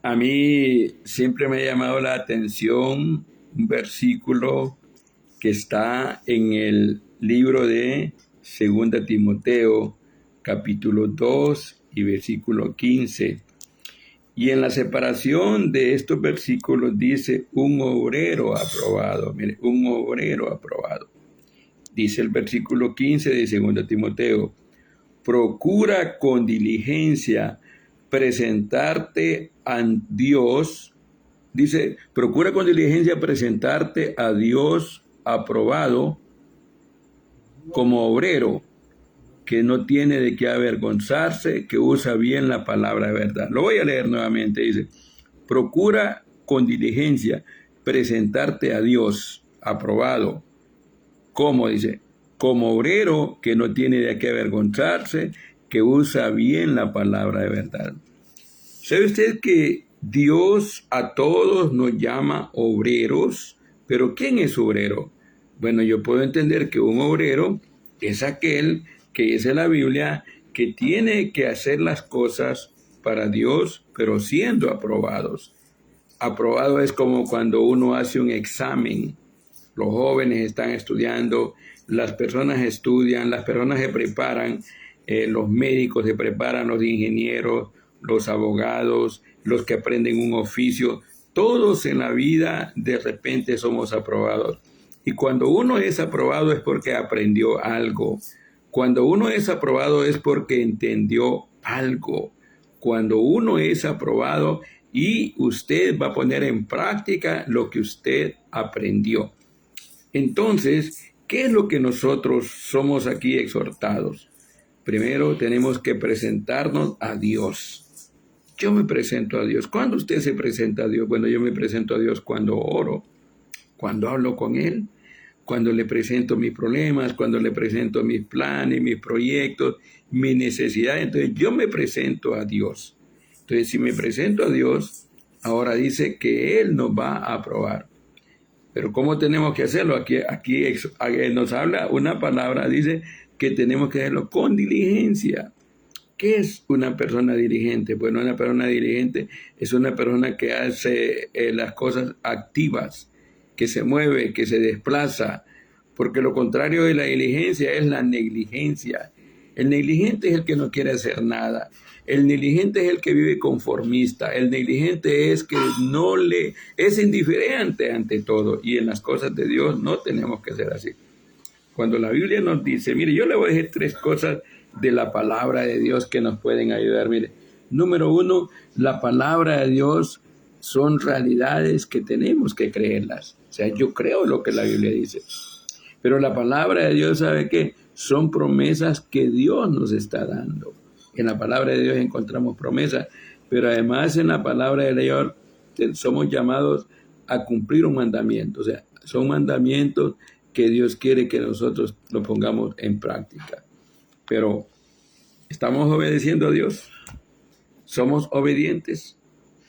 A mí siempre me ha llamado la atención un versículo que está en el libro de Segunda Timoteo, capítulo 2 y versículo 15. Y en la separación de estos versículos dice un obrero aprobado. Mire, un obrero aprobado. Dice el versículo 15 de Segunda Timoteo: procura con diligencia presentarte a Dios. Dice, procura con diligencia presentarte a Dios aprobado como obrero que no tiene de qué avergonzarse, que usa bien la palabra de verdad. Lo voy a leer nuevamente. Dice, procura con diligencia presentarte a Dios aprobado. ¿Cómo? Dice, como obrero que no tiene de qué avergonzarse, que usa bien la palabra de verdad. ¿Sabe usted que Dios a todos nos llama obreros? Pero ¿quién es obrero? Bueno, yo puedo entender que un obrero es aquel que dice la Biblia que tiene que hacer las cosas para Dios, pero siendo aprobados. Aprobado es como cuando uno hace un examen. Los jóvenes están estudiando, las personas estudian, las personas se preparan, los médicos se preparan, los ingenieros, los abogados, los que aprenden un oficio. Todos en la vida de repente somos aprobados. Y cuando uno es aprobado es porque aprendió algo. Cuando uno es aprobado es porque entendió algo. Cuando uno es aprobado y usted va a poner en práctica lo que usted aprendió. Entonces, ¿qué es lo que nosotros somos aquí exhortados? Primero tenemos que presentarnos a Dios. Yo me presento a Dios. ¿Cuándo usted se presenta a Dios? Bueno, yo me presento a Dios cuando oro, cuando hablo con Él, cuando le presento mis problemas, cuando le presento mis planes, mis proyectos, mis necesidades. Entonces yo me presento a Dios. Entonces si me presento a Dios, ahora dice que Él nos va a aprobar. Pero ¿cómo tenemos que hacerlo? Aquí nos habla una palabra, dice que tenemos que hacerlo con diligencia. ¿Qué es una persona diligente? Bueno, una persona diligente es una persona que hace las cosas activas, que se mueve, que se desplaza, porque lo contrario de la diligencia es la negligencia. El negligente es el que no quiere hacer nada. El negligente es el que vive conformista. El negligente es que es indiferente ante todo. Y en las cosas de Dios no tenemos que ser así. Cuando la Biblia nos dice, mire, yo le voy a decir 3 cosas de la palabra de Dios que nos pueden ayudar. Mire, número 1, la palabra de Dios son realidades que tenemos que creerlas. O sea, yo creo lo que la Biblia dice. Pero la palabra de Dios, ¿sabe qué? Son promesas que Dios nos está dando. En la palabra de Dios encontramos promesas, pero además en la palabra de Dios somos llamados a cumplir un mandamiento. O sea, son mandamientos que Dios quiere que nosotros lo pongamos en práctica. Pero, ¿estamos obedeciendo a Dios? ¿Somos obedientes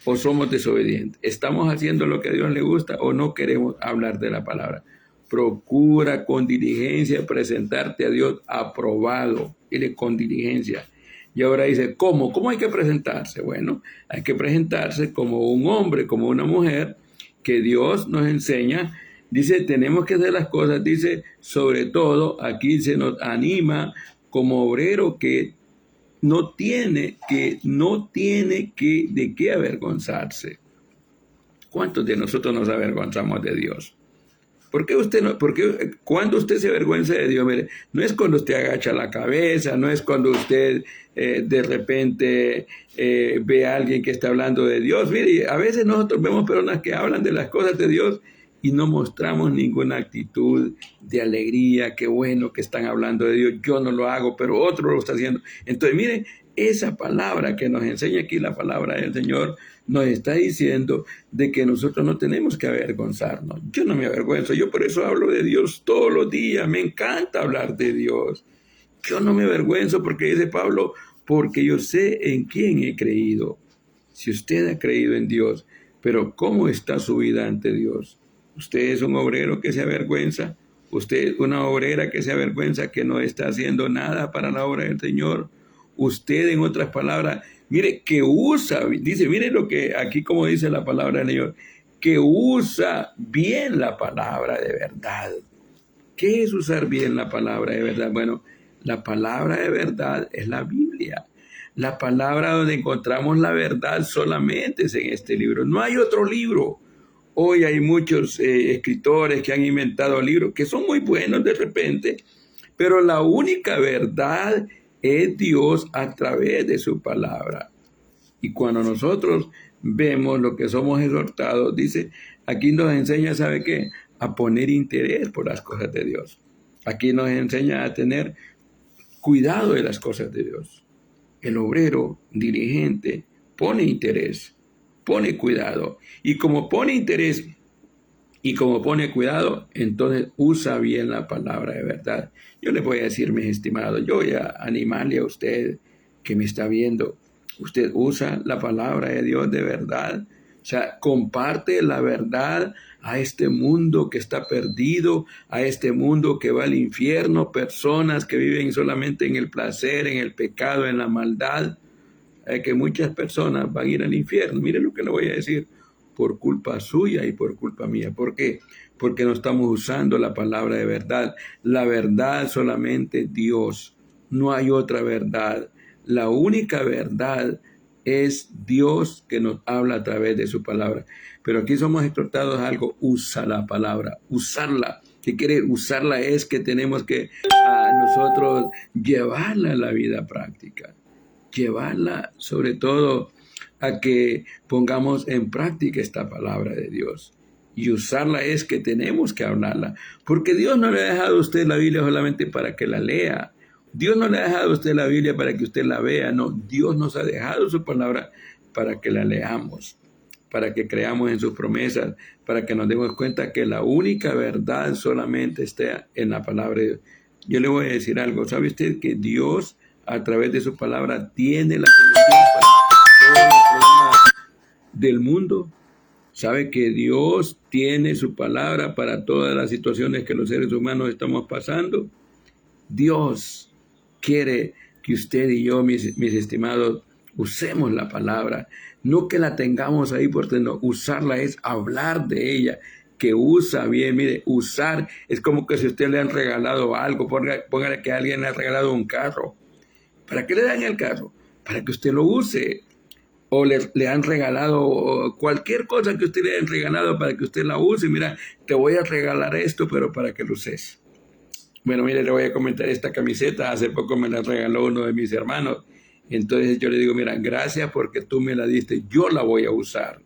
o somos desobedientes? ¿Estamos haciendo lo que a Dios le gusta o no queremos hablar de la palabra? Procura con diligencia presentarte a Dios aprobado. Dile con diligencia. Y ahora dice, ¿cómo? ¿Cómo hay que presentarse? Bueno, hay que presentarse como un hombre, como una mujer, que Dios nos enseña. Dice, tenemos que hacer las cosas. Dice, sobre todo, aquí se nos anima como obrero que no tiene de qué avergonzarse. ¿Cuántos de nosotros nos avergonzamos de Dios? ¿Por qué cuando usted se avergüenza de Dios? Mire, no es cuando usted agacha la cabeza, no es cuando usted de repente ve a alguien que está hablando de Dios. Mire, a veces nosotros vemos personas que hablan de las cosas de Dios y no mostramos ninguna actitud de alegría. Qué bueno que están hablando de Dios. Yo no lo hago, pero otro lo está haciendo. Entonces, mire, esa palabra que nos enseña aquí, la palabra del Señor, nos está diciendo de que nosotros no tenemos que avergonzarnos. Yo no me avergüenzo, yo por eso hablo de Dios todos los días, me encanta hablar de Dios. Yo no me avergüenzo porque dice Pablo, porque yo sé en quién he creído. Si usted ha creído en Dios, pero ¿cómo está su vida ante Dios? ¿Usted es un obrero que se avergüenza? ¿Usted es una obrera que se avergüenza que no está haciendo nada para la obra del Señor? Usted, en otras palabras, Mire, que usa, dice, mire lo que aquí como dice la palabra del Señor, que usa bien la palabra de verdad. ¿Qué es usar bien la palabra de verdad? Bueno, la palabra de verdad es la Biblia. La palabra donde encontramos la verdad solamente es en este libro. No hay otro libro. Hoy hay muchos escritores que han inventado libros que son muy buenos de repente, pero la única verdad es Dios a través de su palabra. Y cuando nosotros vemos lo que somos exhortados, dice, aquí nos enseña, ¿sabe qué? A poner interés por las cosas de Dios. Aquí nos enseña a tener cuidado de las cosas de Dios. El obrero diligente pone interés, pone cuidado. Y como pone interés y como pone cuidado, entonces usa bien la palabra de verdad. Yo le voy a decir, mis estimados, yo voy a animarle a usted que me está viendo. Usted usa la palabra de Dios de verdad. O sea, comparte la verdad a este mundo que está perdido, a este mundo que va al infierno, personas que viven solamente en el placer, en el pecado, en la maldad. Que muchas personas van a ir al infierno. Mire lo que le voy a decir, por culpa suya y por culpa mía. ¿Por qué? Porque no estamos usando la palabra de verdad. La verdad solamente Dios. No hay otra verdad. La única verdad es Dios que nos habla a través de su palabra. Pero aquí somos exhortados a algo, usa la palabra, usarla. ¿Qué quiere usarla? Es que tenemos que nosotros llevarla a la vida práctica. Llevarla sobre todo a que pongamos en práctica esta palabra de Dios. Y usarla es que tenemos que hablarla. Porque Dios no le ha dejado a usted la Biblia solamente para que la lea. Dios no le ha dejado a usted la Biblia para que usted la vea. No, Dios nos ha dejado su palabra para que la leamos, para que creamos en sus promesas, para que nos demos cuenta que la única verdad solamente está en la palabra de Dios. Yo le voy a decir algo. ¿Sabe usted que Dios, a través de su palabra, tiene la solución para todos los problemas del mundo? ¿Sabe que Dios tiene su palabra para todas las situaciones que los seres humanos estamos pasando? Dios quiere que usted y yo, mis estimados, usemos la palabra. No que la tengamos ahí, porque no, usarla es hablar de ella, que usa bien. Mire, usar es como que si a usted le han regalado algo, póngale que alguien le ha regalado un carro. ¿Para qué le dan el carro? Para que usted lo use. O le han regalado cualquier cosa que usted le hayan regalado para que usted la use. Mira, te voy a regalar esto, pero para que lo uses. Bueno, mire, le voy a comentar esta camiseta. Hace poco me la regaló uno de mis hermanos. Entonces yo le digo, mira, gracias porque tú me la diste. Yo la voy a usar.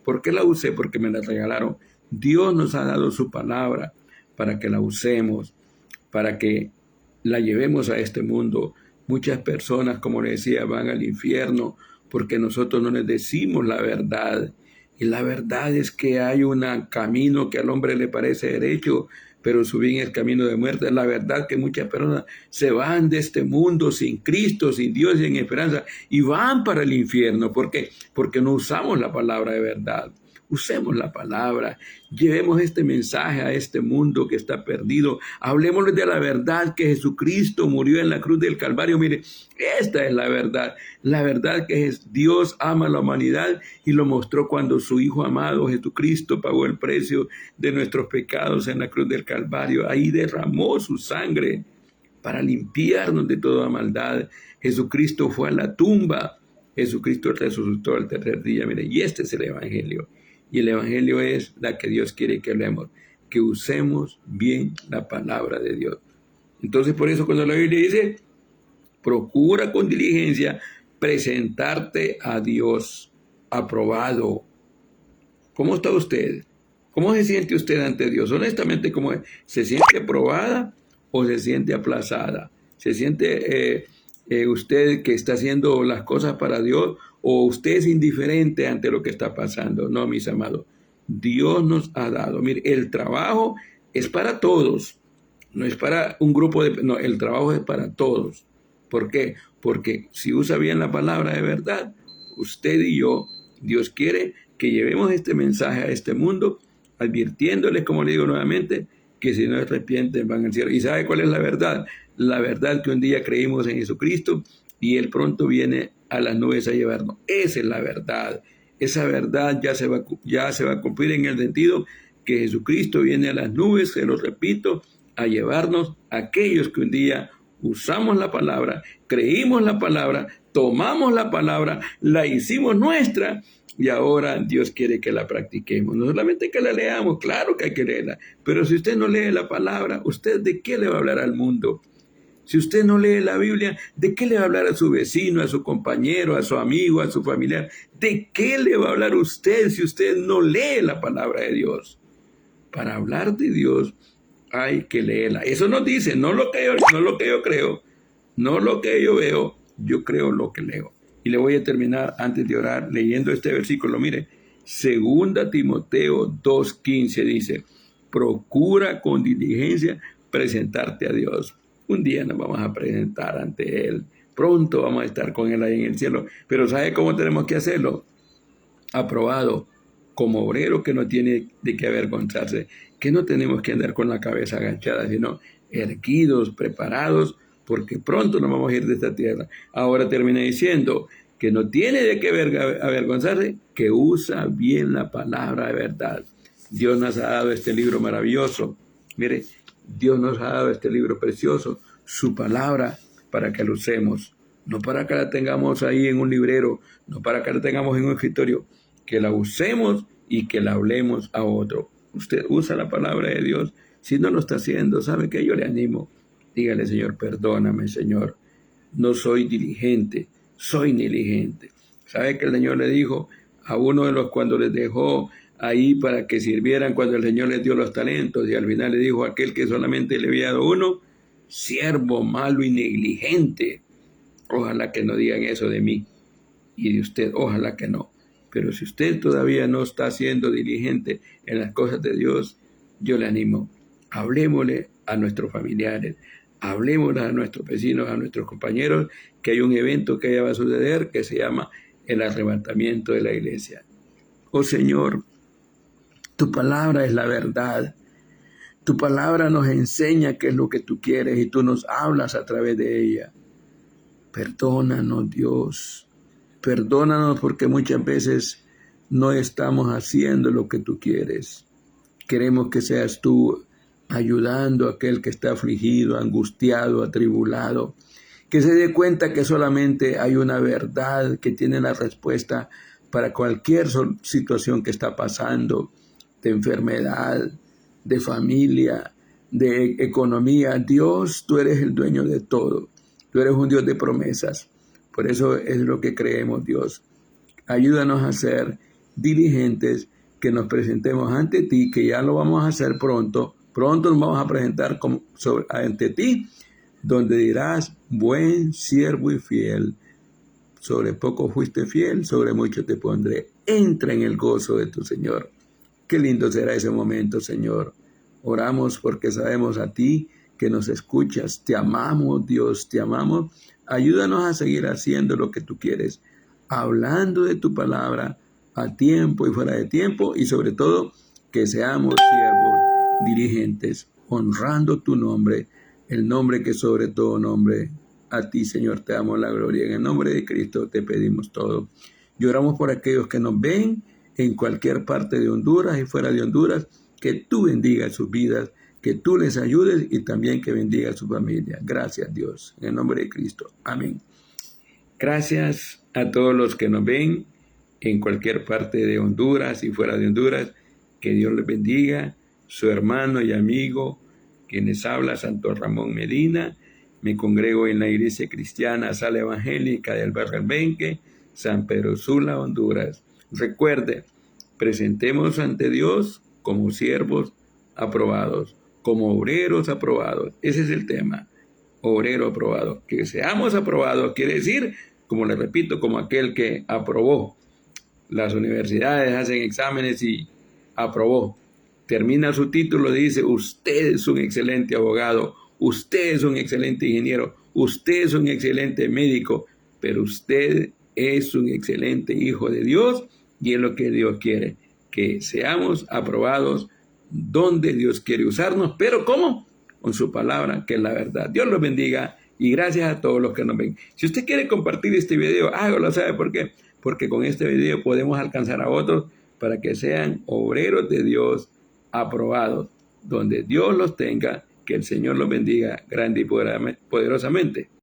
¿Por qué la usé? Porque me la regalaron. Dios nos ha dado su palabra para que la usemos, para que la llevemos a este mundo. Muchas personas, como le decía, van al infierno porque nosotros no les decimos la verdad. Y la verdad es que hay un camino que al hombre le parece derecho, pero su bien es camino de muerte. La verdad que muchas personas se van de este mundo sin Cristo, sin Dios y sin esperanza, y van para el infierno. ¿Por qué? Porque no usamos la palabra de verdad. Usemos la palabra, llevemos este mensaje a este mundo que está perdido. Hablemosles de la verdad que Jesucristo murió en la cruz del Calvario. Mire, esta es la verdad que Dios ama a la humanidad y lo mostró cuando su Hijo amado Jesucristo pagó el precio de nuestros pecados en la cruz del Calvario. Ahí derramó su sangre para limpiarnos de toda maldad. Jesucristo fue a la tumba. Jesucristo resucitó al tercer día. Mire, y este es el Evangelio. Y el Evangelio es la que Dios quiere que hablemos, que usemos bien la palabra de Dios. Entonces, por eso cuando la Biblia dice, procura con diligencia presentarte a Dios aprobado. ¿Cómo está usted? ¿Cómo se siente usted ante Dios? Honestamente, ¿cómo es? ¿Se siente aprobada o se siente aplazada? ¿Se siente usted que está haciendo las cosas para Dios o usted es indiferente ante lo que está pasando? No, mis amados. Dios nos ha dado. Mire, el trabajo es para todos. No es para un grupo de... No, el trabajo es para todos. ¿Por qué? Porque si usa bien la palabra de verdad, usted y yo, Dios quiere que llevemos este mensaje a este mundo, advirtiéndoles, como le digo nuevamente, que si no se arrepienten van al cielo. ¿Y sabe cuál es la verdad? La verdad que un día creímos en Jesucristo y Él pronto viene a las nubes a llevarnos. Esa es la verdad. Esa verdad ya se va a cumplir en el sentido que Jesucristo viene a las nubes, se lo repito, a llevarnos a aquellos que un día usamos la palabra, creímos la palabra, tomamos la palabra, la hicimos nuestra y ahora Dios quiere que la practiquemos. No solamente que la leamos, claro que hay que leerla, pero si usted no lee la palabra, ¿usted de qué le va a hablar al mundo? Si usted no lee la Biblia, ¿de qué le va a hablar a su vecino, a su compañero, a su amigo, a su familiar? ¿De qué le va a hablar usted si usted no lee la palabra de Dios? Para hablar de Dios hay que leerla. Eso nos dice, no lo que yo creo, no lo que yo veo, yo creo lo que leo. Y le voy a terminar antes de orar leyendo este versículo. Mire, 2 Timoteo 2:15 dice, procura con diligencia presentarte a Dios. Un día nos vamos a presentar ante Él. Pronto vamos a estar con Él ahí en el cielo. Pero ¿sabe cómo tenemos que hacerlo? Aprobado, como obrero que no tiene de qué avergonzarse, que no tenemos que andar con la cabeza agachada, sino erguidos, preparados, porque pronto nos vamos a ir de esta tierra. Ahora termina diciendo que no tiene de qué avergonzarse, que usa bien la palabra de verdad. Dios nos ha dado este libro maravilloso. Mire, Dios nos ha dado este libro precioso, su palabra, para que lo usemos. No para que la tengamos ahí en un librero, no para que la tengamos en un escritorio, que la usemos y que la hablemos a otro. Usted usa la palabra de Dios. Si no lo está haciendo, ¿sabe qué? Yo le animo. Dígale, Señor, perdóname, Señor. No soy diligente, soy negligente. ¿Sabe que el Señor le dijo a uno de los cuando les dejó ahí para que sirvieran cuando el Señor les dio los talentos? Y al final le dijo a aquel que solamente le había dado uno, siervo malo y negligente. Ojalá que no digan eso de mí y de usted, ojalá que no. Pero si usted todavía no está siendo diligente en las cosas de Dios, yo le animo, hablémosle a nuestros familiares, hablémosle a nuestros vecinos, a nuestros compañeros, que hay un evento que ya va a suceder que se llama el arrebatamiento de la iglesia. Oh Señor, tu palabra es la verdad. Tu palabra nos enseña qué es lo que tú quieres y tú nos hablas a través de ella. Perdónanos, Dios. Perdónanos porque muchas veces no estamos haciendo lo que tú quieres. Queremos que seas tú ayudando a aquel que está afligido, angustiado, atribulado. Que se dé cuenta que solamente hay una verdad que tiene la respuesta para cualquier situación que está pasando, de enfermedad, de familia, de economía. Dios, tú eres el dueño de todo. Tú eres un Dios de promesas. Por eso es lo que creemos, Dios. Ayúdanos a ser diligentes, que nos presentemos ante ti, que ya lo vamos a hacer pronto. Pronto nos vamos a presentar ante ti, donde dirás, buen siervo y fiel. Sobre poco fuiste fiel, sobre mucho te pondré. Entra en el gozo de tu Señor. Qué lindo será ese momento, Señor. Oramos porque sabemos a ti que nos escuchas. Te amamos, Dios, te amamos. Ayúdanos a seguir haciendo lo que tú quieres, hablando de tu palabra a tiempo y fuera de tiempo, y sobre todo que seamos siervos diligentes, honrando tu nombre, el nombre que sobre todo nombre. A ti, Señor, te damos la gloria. En el nombre de Cristo te pedimos todo. Lloramos por aquellos que nos ven en cualquier parte de Honduras y fuera de Honduras, que tú bendigas sus vidas, que tú les ayudes y también que bendiga a su familia. Gracias, Dios. En el nombre de Cristo. Amén. Gracias a todos los que nos ven en cualquier parte de Honduras y fuera de Honduras. Que Dios les bendiga. Su hermano y amigo, quien les habla, Santo Ramón Medina. Me congrego en la Iglesia Cristiana Sala Evangélica del Barrio Albenque, San Pedro Sula, Honduras. Recuerde, presentemos ante Dios como siervos aprobados, como obreros aprobados. Ese es el tema, obrero aprobado. Que seamos aprobados quiere decir, como le repito, como aquel que aprobó. Las universidades hacen exámenes y aprobó. Termina su título y dice, usted es un excelente abogado, usted es un excelente ingeniero, usted es un excelente médico, pero usted es un excelente hijo de Dios y es lo que Dios quiere, que seamos aprobados donde Dios quiere usarnos, pero ¿cómo? Con su palabra, que es la verdad. Dios los bendiga, Y gracias a todos los que nos ven. Si usted quiere compartir este video, hágalo. ¿Sabe por qué? Porque con este video podemos alcanzar a otros para que sean obreros de Dios aprobados. Donde Dios los tenga, que el Señor los bendiga grande y poderosamente.